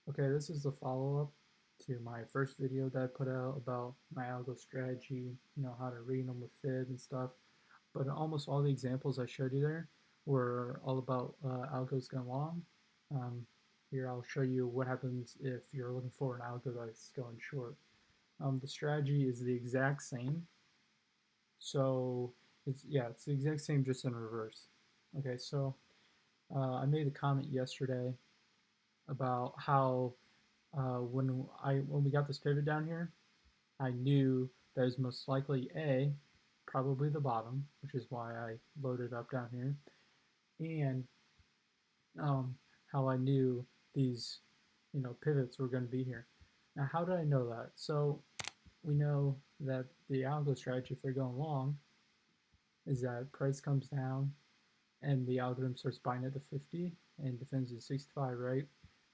Okay, this is the follow-up to my first video that I put out about my algo strategy, how to read them with fib and stuff. But almost all the examples I showed you there were all about algos going long. Um, Here I'll show you what happens if you're looking for an algo that's going short. The strategy is the exact same. So it's the exact same, just in reverse. Okay, so I made a comment yesterday about how when we got this pivot down here, I knew that it was most likely A, probably the bottom, which is why I loaded up down here, and um, how I knew these pivots were going to be here. Now, how did I know that? So we know that the algo strategy, if they're going long, is that price comes down and the algorithm starts buying at the 50 and defends at 65, right?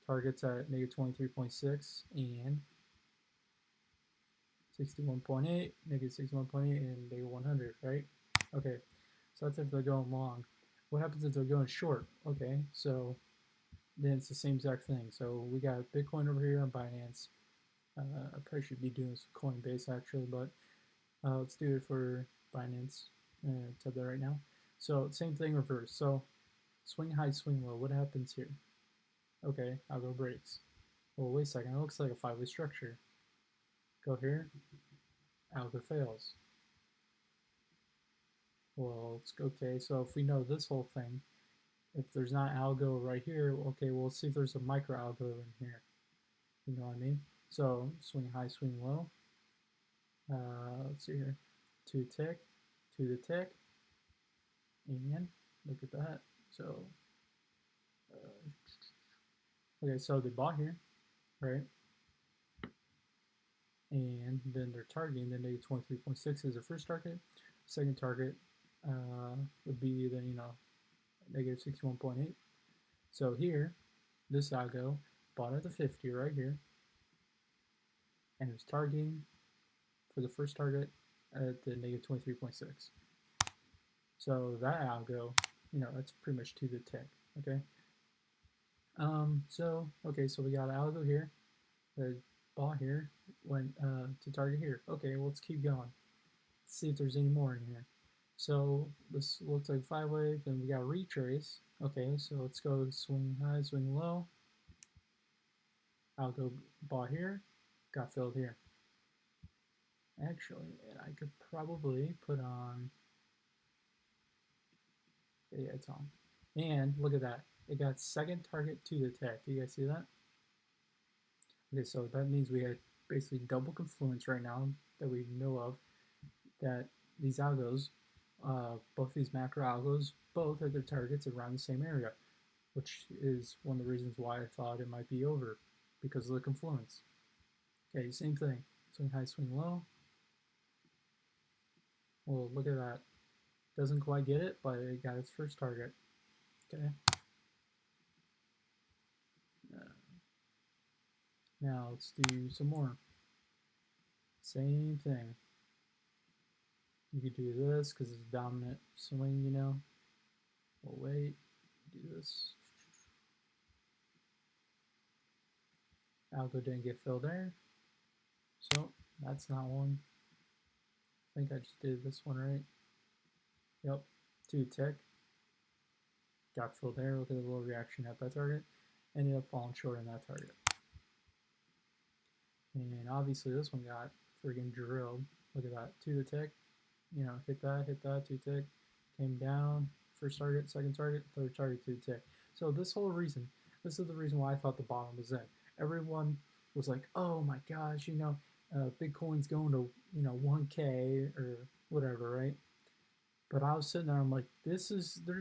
Targets at negative 23.6 and 61.8, negative 61.8, and negative 100, right? Okay, so that's if they're going long. What happens if they're going short? Okay, so then it's the same exact thing. So we got Bitcoin over here on Binance. I probably should be doing this with Coinbase actually, but let's do it for Binance. Tell that right now. So same thing reverse. So swing high, swing low. What happens here? Okay, algo breaks. Well, wait a second. It looks like a five-way structure. Go here. Algo fails. Well, it's okay. So if we know this whole thing, if there's not algo right here, okay, well, let's see if there's a micro algo in here. You know what I mean? So swing high, swing low. Let's see here. Two tick, to the tick, and look at that. So, okay, so they bought here, right? And then they're targeting the negative 23.6 as their first target. Second target would be the, negative 61.8. So here, this algo bought at the 50 right here, and it's targeting for the first target at the negative 23.6. So that algo, that's pretty much to the tick, okay? So we got algo here, the ball here, went to target here. Okay, well, let's keep going. Let's see if there's any more in here. So this looks like five wave, and we got retrace. Okay, so let's go swing high, swing low. Algo ball here, got filled here. Actually, I could probably put on, yeah, it's on. And look at that. It got second target to the tick. You guys see that? Okay, so that means we had basically double confluence right now that we know of, that these algos, both these macro algos, both had their targets around the same area, which is one of the reasons why I thought it might be over, because of the confluence. Okay, same thing. Swing high, swing low. Well, look at that. Doesn't quite get it, but it got its first target. Okay. Now let's do some more. Same thing. You could do this because it's a dominant swing, We'll wait. Do this. Algo didn't get filled there. So that's not one. I think I just did this one right. Yep. 2 tick. Got filled there. Look at the little reaction at that target. Ended up falling short on that target. And obviously this one got friggin' drilled. Look at that. 2 tick. Hit that, 2 tick. Came down. First target, second target, third target, 2 tick. So this is the reason why I thought the bottom was in. Everyone was like, oh my gosh, Bitcoin's going to, 1K or whatever, right? But I was sitting there, I'm like, there's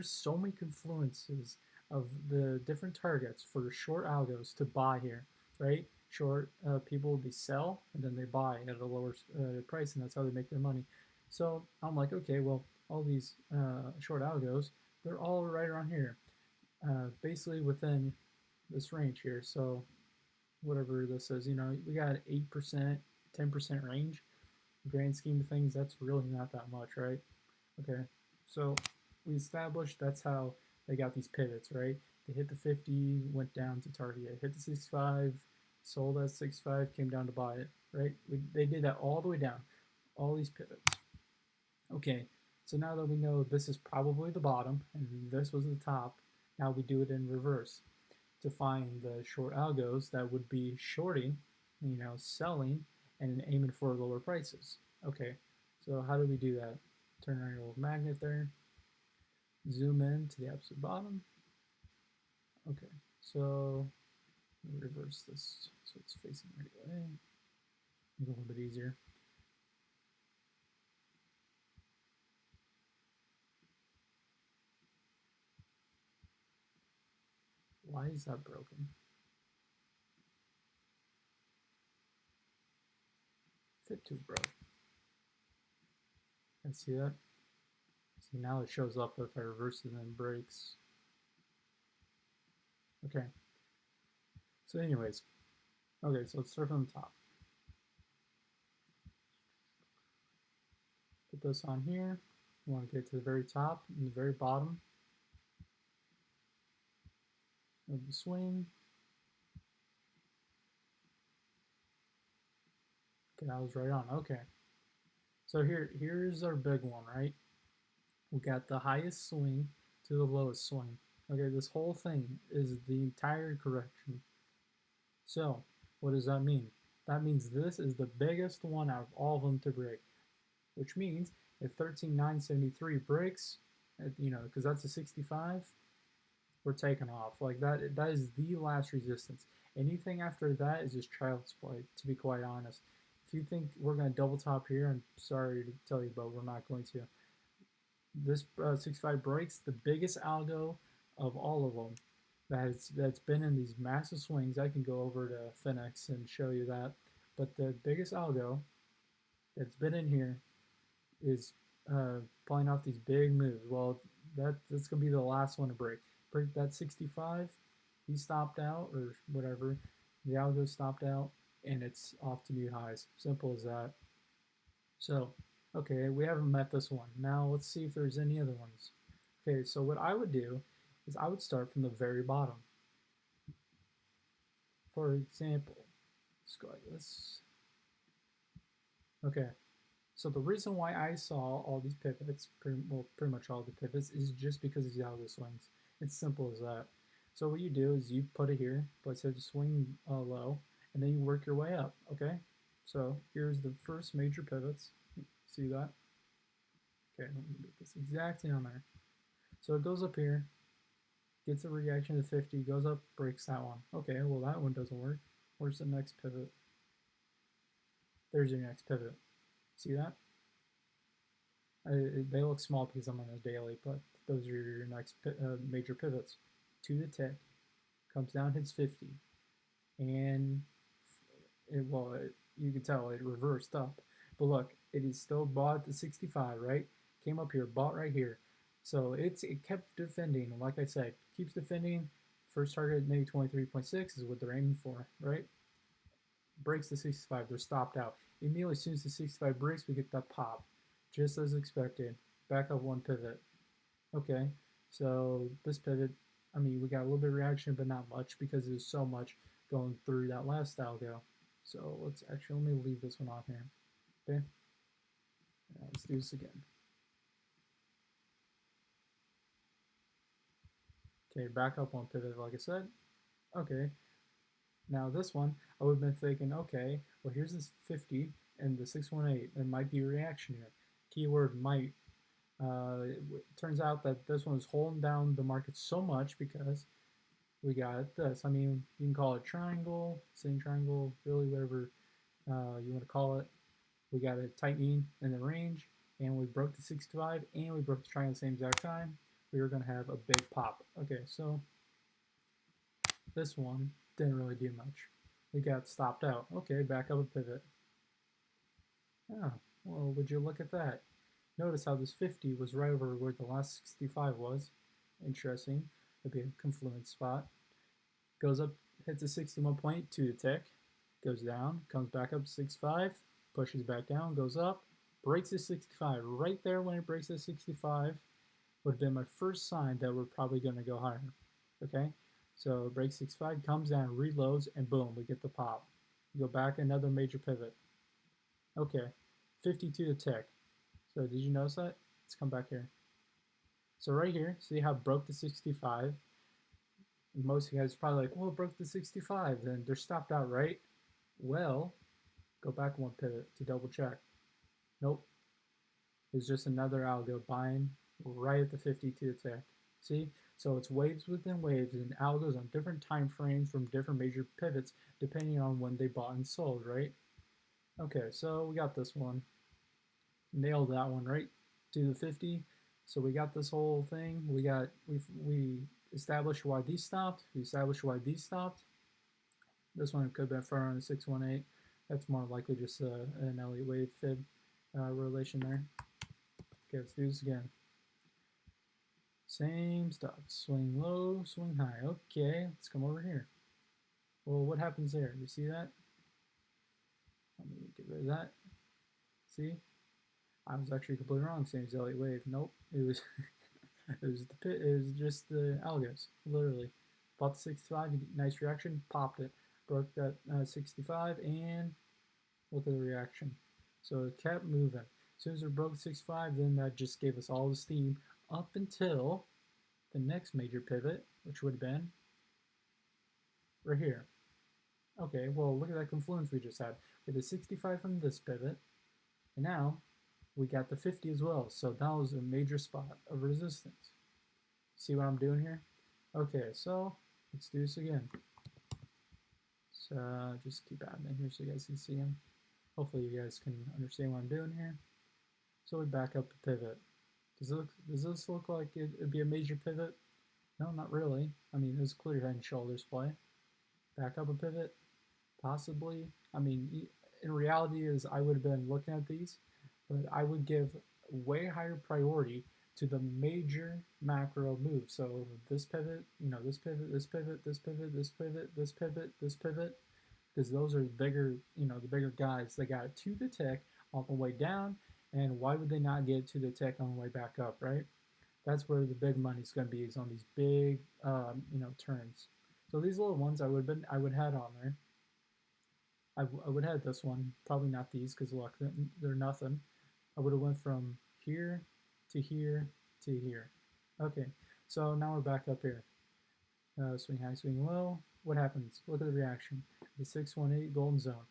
so many confluences of the different targets for short algos to buy here, right? Short people, they sell and then they buy at a lower price, and that's how they make their money. So I'm like, okay, well, all these short algos, they're all right around here, basically within this range here. So whatever this is, we got 8%, 10% range. Grand scheme of things, that's really not that much, right? Okay, so we established that's how they got these pivots, right? They hit the 50, went down to target. Hit the 65, sold at 65, came down to buy it, right? They did that all the way down, all these pivots. Okay, so now that we know this is probably the bottom and this was the top, now we do it in reverse to find the short algos that would be shorting, selling and aiming for lower prices. Okay, so how do we do that? Turn on your little magnet there, zoom in to the absolute bottom. Okay, so reverse this so it's facing right away. Make it a little bit easier. Why is that broken? Fit2 broke. I see that. See, now it shows up if I reverse it and then breaks. Okay. So anyways, okay, so let's start from the top. Put this on here. We want to get to the very top and the very bottom of the swing. Okay, I was right on. Okay. So here's our big one, right? We got the highest swing to the lowest swing. Okay, this whole thing is the entire correction. So what does that mean? That means this is the biggest one out of all of them to break, which means if 13,973 breaks, because that's a 65, we're taking off. Like that is the last resistance. Anything after that is just child's play, to be quite honest. If you think we're going to double top here, I'm sorry to tell you, but we're not going to. This 65 breaks the biggest algo of all of them that's been in these massive swings. I can go over to Phoenix and show you that. But the biggest algo that's been in here is pulling off these big moves. Well, that's going to be the last one to break. Break that 65, he stopped out or whatever. The algo stopped out, and it's off to new highs. Simple as that. So, okay, we haven't met this one. Now let's see if there's any other ones. Okay, so what I would do is I would start from the very bottom. For example, let's go like this. Okay, so the reason why I saw all these pivots, pretty much all the pivots, is just because of the algo swings. It's simple as that. So what you do is you put it here, place it swing low, and then you work your way up, okay? So here's the first major pivots. See that? Okay, let me get this exactly on there. So it goes up here, gets a reaction to 50, goes up, breaks that one. Okay, well that one doesn't work. Where's the next pivot? There's your next pivot. See that? They look small because I'm on a daily, but those are your next major pivots. To the tick, comes down, hits 50, and you can tell it reversed up. But look, it is still bought at the 65, right? Came up here, bought right here. So it kept defending. Like I said, keeps defending. First target, maybe 23.6 is what they're aiming for, right? Breaks the 65. They're stopped out. Immediately, as soon as the 65 breaks, we get that pop. Just as expected. Back up one pivot. Okay, so this pivot, I mean, we got a little bit of reaction, but not much because there's so much going through that last algo. So let me leave this one on here. Okay, let's do this again. Okay, back up one pivot, like I said. Okay, now this one, I would have been thinking, okay, well here's this 50 and the 618. There might be a reaction here. Keyword might. It turns out that this one is holding down the market so much because we got this. I mean, you can call it triangle, same triangle, really whatever you want to call it. We got a tightening in the range, and we broke the 65, and we broke the triangle at the same exact time. We were going to have a big pop. Okay, so this one didn't really do much. We got stopped out. Okay, back up a pivot. Oh, well, would you look at that? Notice how this 50 was right over where the last 65 was. Interesting. It'd be a confluence spot. Goes up, hits a 61.2 to tick, goes down, comes back up 65, pushes back down, goes up, breaks the 65. Right there when it breaks the 65, would have been my first sign that we're probably going to go higher. Okay, so break 65 comes down, reloads, and boom, we get the pop. Go back another major pivot. Okay, 52 to tick. So did you notice that? Let's come back here. So right here, see how it broke the 65? Most of you guys are probably like, well, it broke the 65, then they're stopped out, right? Well, go back one pivot to double check. Nope, it's just another algo buying right at the 52 tick. See? So it's waves within waves and algos on different time frames from different major pivots depending on when they bought and sold, right? Okay, so we got this one. Nailed that one right to the 50. So we got this whole thing. We established why these stopped. We established why these stopped. This one could have been far on the 618. That's more likely just an Elliott wave fib relation there. Okay, let's do this again. Same stuff. Swing low, swing high. Okay, let's come over here. Well, what happens there? You see that? Let me get rid of that. See? I was actually completely wrong saying it's Elliott wave. Nope, it was it was just the algos, literally. Bought the 65, nice reaction, popped it, broke that 65, and look at the reaction. So it kept moving. As soon as it broke 65, then that just gave us all the steam up until the next major pivot, which would have been right here. Okay, well, look at that confluence we just had. We had the 65 from this pivot, and now we got the 50 as well. So that was a major spot of resistance. See what I'm doing here? Okay, so let's do this again. So just keep adding in here so you guys can see them. Hopefully you guys can understand what I'm doing here. So we back up the pivot. Does this look like it'd be a major pivot? No, not really. I mean, it was clear head and shoulders play. Back up a pivot? Possibly. I mean, in reality is I would have been looking at these, but I would give way higher priority to the major macro move. So this pivot, this pivot, this pivot, this pivot, this pivot, this pivot, this pivot, because those are the bigger, the bigger guys. They got it to the tick on the way down, and why would they not get to the tick on the way back up, right? That's where the big money's going to be, is on these big, turns. So these little ones I would have had on there. I would have this one, probably not these, because look, they're nothing. I would have went from here to here to here. Okay, so now we're back up here. Swing high, swing low. What happens? Look at the reaction. The 618 golden zone.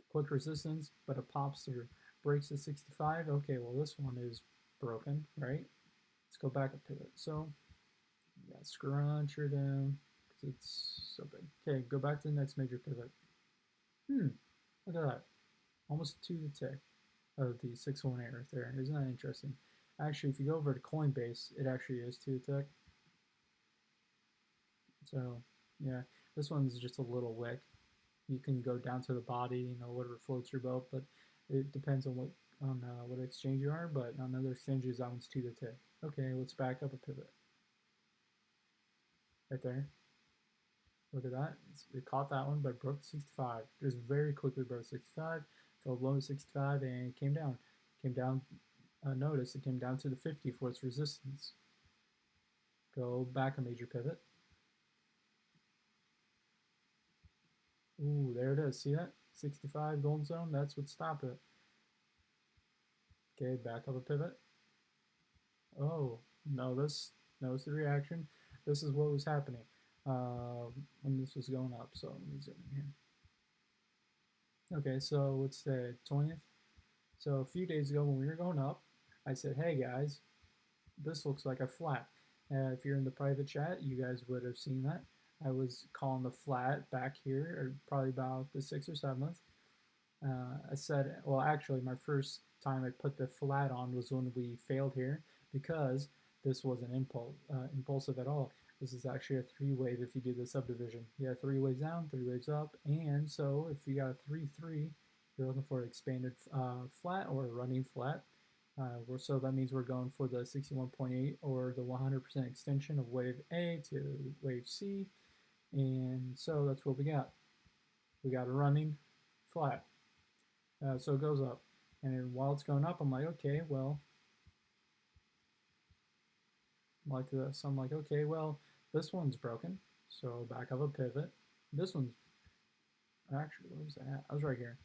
Quick resistance, but it pops through. Breaks the 65. Okay, well this one is broken, right? Let's go back a pivot. So, yeah, scrunch her down because it's so big. Okay, go back to the next major pivot. Look at that. Almost to the tick of the 618 right there. Isn't that interesting? Actually, if you go over to Coinbase, it actually is to the tick. So, yeah, this one's just a little wick. You can go down to the body, whatever floats your boat, but it depends on what exchange you are. But on other exchanges, that one's to the tick. Okay, let's back up a pivot. Right there. Look at that. It caught that one, but broke 65. Just very quickly broke 65, fell below 65, and came down. Came down, notice it came down to the 50 for its resistance. Go back a major pivot. Ooh, there it is. See that? 65 golden zone. That's what stopped it. Okay, back up a pivot. Oh, notice the reaction. This is what was happening when this was going up. So let me zoom in here. Okay, so what's the 20th? So a few days ago when we were going up, I said, hey guys, this looks like a flat. If you're in the private chat, you guys would have seen that. I was calling the flat back here, or probably about the 6th or 7th. I said, well, actually, my first time I put the flat on was when we failed here, because this wasn't impulsive at all. This is actually a three-wave if you do the subdivision. You have 3 waves down, 3 waves up, and so if you got a 3-3, you're looking for an expanded flat or a running flat. So that means we're going for the 61.8 or the 100% extension of wave A to wave C, and so that's what we got. We got a running flat. So it goes up. And while it's going up, I'm like, okay, well, like this. I'm like, okay, well, this one's broken, so back up a pivot. This one's actually, where was that? I was right here.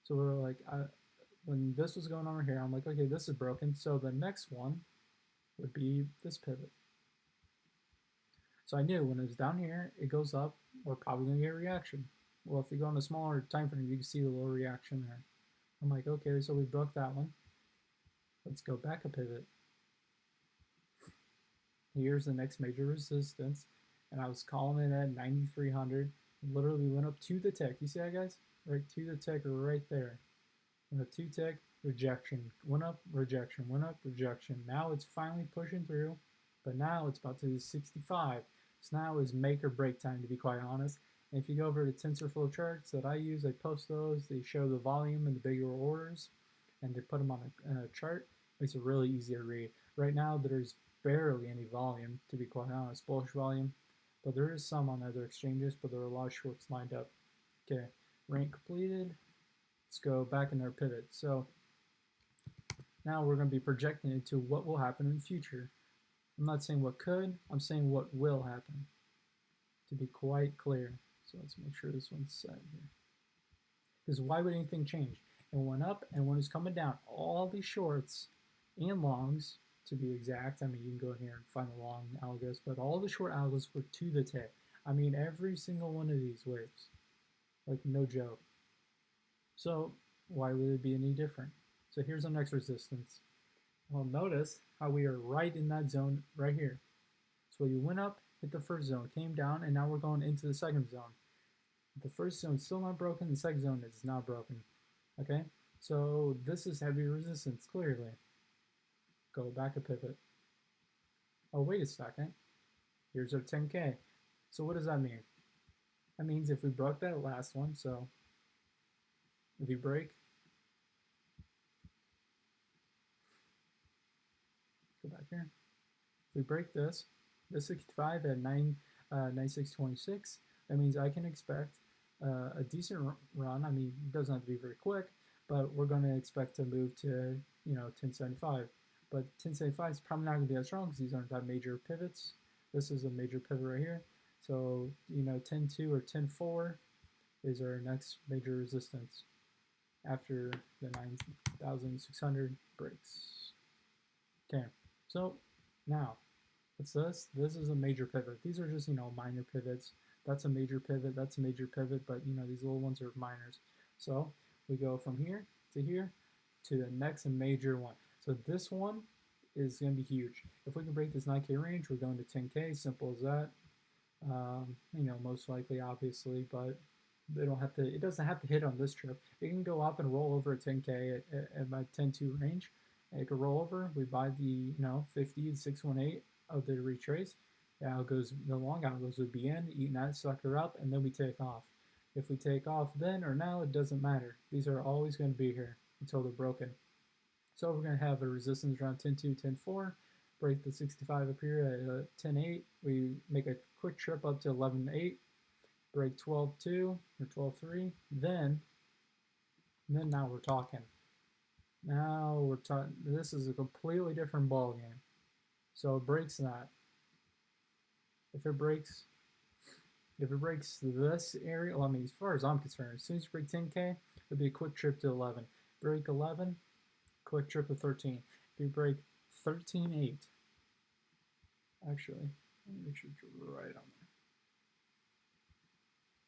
So we're like, when this was going on right here, I'm like, okay, this is broken. So the next one would be this pivot. So I knew when it was down here, it goes up, we're probably going to get a reaction. Well, if you go on a smaller time frame, you can see the little reaction there. I'm like, okay, so we broke that one. Let's go back a pivot. Here's the next major resistance, and I was calling it at 9,300. Literally went up to the tick. You see that, guys? Right to the tick, right there. Went up 2 tick, rejection. Went up, rejection. Went up, rejection. Now it's finally pushing through, but now it's about to do 65. So now is make or break time, to be quite honest. And if you go over to TensorFlow charts that I use, I post those. They show the volume and the bigger orders, and they put them on a chart. Makes it really easy to read. Right now, there's barely any volume, to be quite honest, bullish volume, but there is some on other exchanges, but there are a lot of shorts lined up. Okay, rank completed. Let's go back in our pivot. So now we're going to be projecting into what will happen in the future. I'm not saying what could, I'm saying what will happen, to be quite clear. So let's make sure this one's set here. Because why would anything change? It went up, and when it's coming down, all these shorts and longs, to be exact, I mean, you can go in here and find the long algos, but all the short algos were to the tick. I mean, every single one of these waves, like no joke. So why would it be any different? So here's our next resistance. Well, notice how we are right in that zone right here. So you went up, hit the first zone, came down, and now we're going into the second zone. The first zone is still not broken, the second zone is not broken. Okay, so this is heavy resistance, clearly. Go back a pivot. Oh, wait a second. Here's our 10K. So what does that mean? That means if we broke that last one, so if you break, go back here. If we break this 65 at 9626, that means I can expect a decent run. I mean, it doesn't have to be very quick, but we're going to expect to move to, 1075. But 1075 is probably not going to be as strong because these aren't that major pivots. This is a major pivot right here. So, 10.2 or 10.4 is our next major resistance after the 9,600 breaks. Okay, so now what's this? This is a major pivot. These are just, minor pivots. That's a major pivot, that's a major pivot, but these little ones are minors. So we go from here to the next major one. So this one is going to be huge. If we can break this 9K range, we're going to 10K, simple as that. Most likely, obviously, but they don't have to. It doesn't have to hit on this trip. It can go up and roll over at 10K at my 10.2 range. It could roll over. We buy the 50 and 618 of the retrace. The long algos would be in, eating that sucker up, and then we take off. If we take off then or now, it doesn't matter. These are always going to be here until they're broken. So we're going to have a resistance around 10.2, 10.4. Break the 65 up here at 10.8. We make a quick trip up to 11.8. Break 12.2 or 12.3. Then now we're talking. Now we're talking. This is a completely different ball game. So it breaks that. If it breaks this area, well, I mean, as far as I'm concerned, as soon as you break 10K, it'll be a quick trip to 11. Break 11, quick trip to 13. If you break 13.8, actually, let me make sure it's right on there.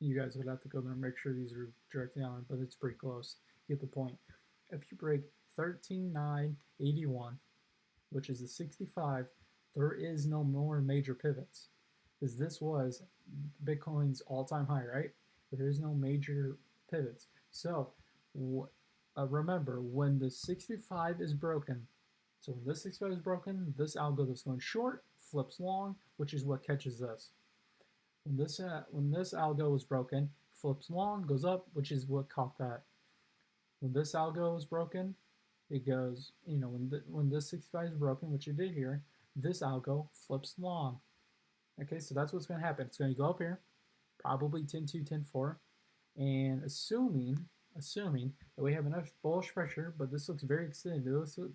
You guys would have to go there and make sure these are directly on, but it's pretty close. You get the point. If you break 13.981, which is the 65, there is no more major pivots. Because this was Bitcoin's all-time high, right? There is no major pivots. So remember, when the 65 is broken, so when this 65 is broken, this algo that's going short flips long, which is what catches this. When this algo is broken, flips long, goes up, which is what caught that. When this algo is broken, it goes, when this 65 is broken, which it did here, this algo flips long. Okay, so that's what's going to happen. It's going to go up here, probably 10.2, 10.4, and assuming assuming that we have enough bullish pressure, but this looks very extended.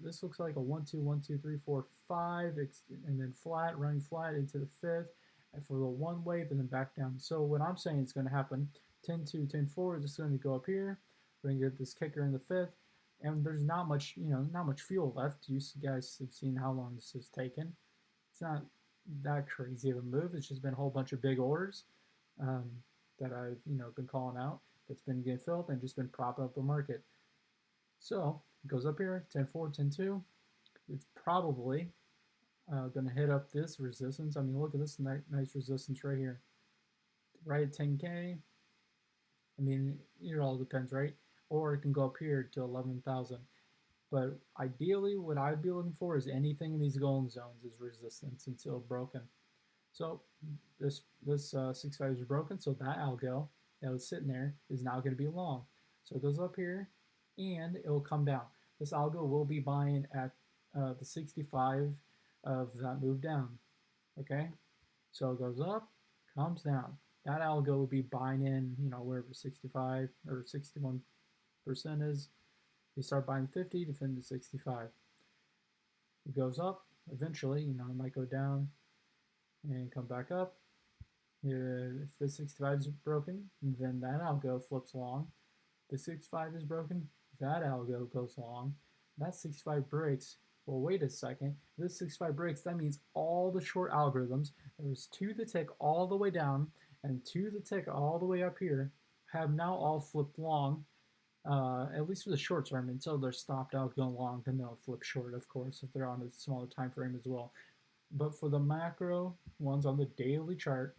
This looks like a 1, 2, 1, 2, 3, 4, 5, and then flat, running flat into the fifth, and for the one wave, and then back down. So what I'm saying is going to happen, 10, 2, 10, 4, this is going to go up here. We're going to get this kicker in the fifth, and there's not much, not much fuel left. You guys have seen how long this has taken. It's not that crazy of a move. It's just been a whole bunch of big orders um, that I've been calling out. That's been getting filled and just been propping up the market. So it goes up here, 10.4, 10.2. It's probably going to hit up this resistance. I mean, look at this nice resistance right here, right at 10K. I mean, it all depends, right? Or it can go up here to 11,000. But ideally, what I'd be looking for is anything in these golden zones is resistance until broken. So this 6.5 is broken, so that algo that was sitting there is now going to be long. So it goes up here, and it will come down. This algo will be buying at the 65 of that move down. Okay, so it goes up, comes down. That algo will be buying in, wherever 65 or 61% is. You start buying 50, defend to 65. It goes up eventually, it might go down and come back up. If the 65 is broken, then that algo flips long. The 65 is broken, that algo goes long. That 65 breaks. Well, wait a second. If this 65 breaks, that means all the short algorithms, there's to the tick all the way down and to the tick all the way up here, have now all flipped long. At least for the short term, until they're stopped out going long, then they'll flip short, of course, if they're on a smaller time frame as well. But for the macro ones on the daily chart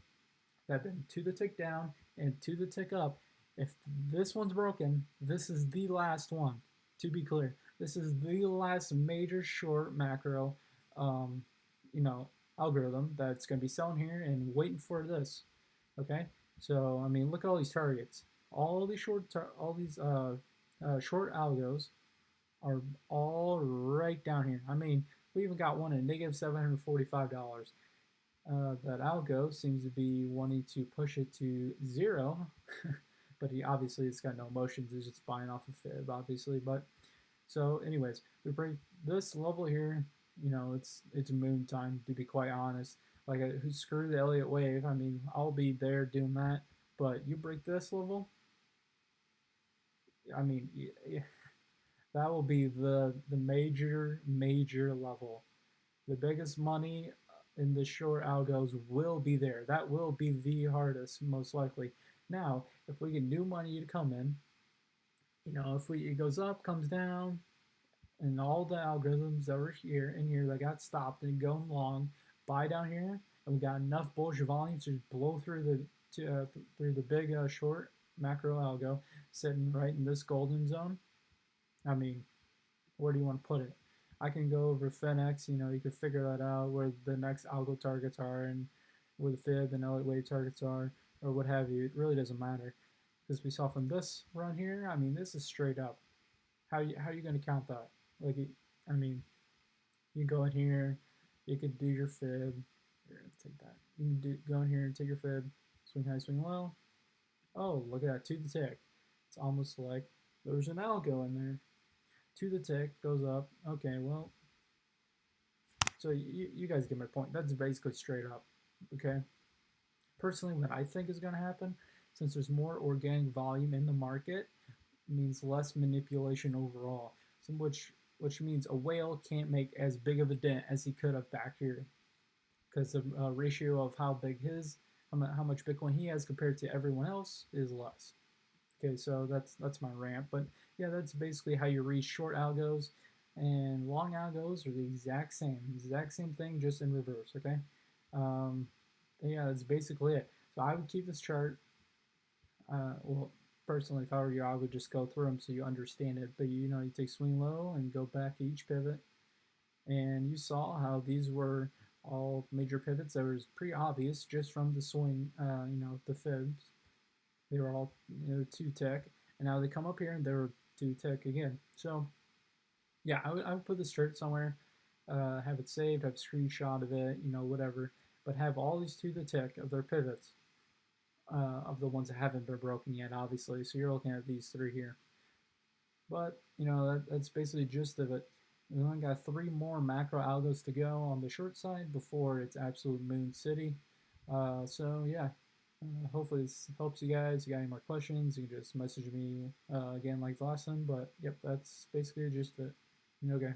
that have been to the tick down and to the tick up, if this one's broken, this is the last one. To be clear, this is the last major short macro, um, you know, algorithm that's going to be selling here and waiting for this. Okay, so I mean, look at all these targets. All these short algos are all right down here. I mean, we even got one at negative $745. That algo seems to be wanting to push it to zero, but obviously it's got no motions. It's just buying off a fib, obviously. But so, anyways, we break this level here. It's moon time, to be quite honest. Like, who screw the Elliott wave? I mean, I'll be there doing that. But you break this level, I mean, that will be the major level. The biggest money in the short algos will be there. That will be the hardest, most likely. Now, if we get new money to come in, if it goes up, comes down, and all the algorithms that were here in here that got stopped and going long, buy down here, and we got enough bullish volume to blow through the big short macro algo sitting right in this golden zone. I mean, where do you want to put it? I can go over FinX, you can figure that out where the next algo targets are and where the fib and Elliott wave targets are or what have you. It really doesn't matter because we saw from this run here, I mean, this is straight up. How are you going to count that? Like, I mean, you go in here, you could do your fib. Here, let's take that. You can go in here and take your fib, swing high, swing low. Oh, look at that, to the tick. It's almost like there's an algo in there. To the tick, goes up. Okay, well, so you guys get my point. That's basically straight up. Okay. Personally, what I think is going to happen, since there's more organic volume in the market, means less manipulation overall. So which means a whale can't make as big of a dent as he could have back here, because the ratio of how big how much Bitcoin he has compared to everyone else is less. Okay, so that's my rant, but yeah, that's basically how you read short algos, and long algos are the exact same thing, just in reverse. Okay, um, yeah, that's basically it. So I would keep this chart. Well, personally, if I were you, I would just go through them so you understand it. But you take swing low and go back each pivot, and you saw how these were all major pivots. That was pretty obvious just from the swing, the fibs. They were all two tick, and now they come up here and they were two tick again. So yeah, I would put this chart somewhere, have it saved, have a screenshot of it, whatever, but have all these to the tick of their pivots, of the ones that haven't been broken yet, obviously. So you're looking at these three here. But that's basically the gist of it. We only got three more macro algos to go on the short side before it's absolute moon city. So yeah, hopefully this helps you guys. If you got any more questions, you can just message me again like the last time. But yep, that's basically just it. Okay.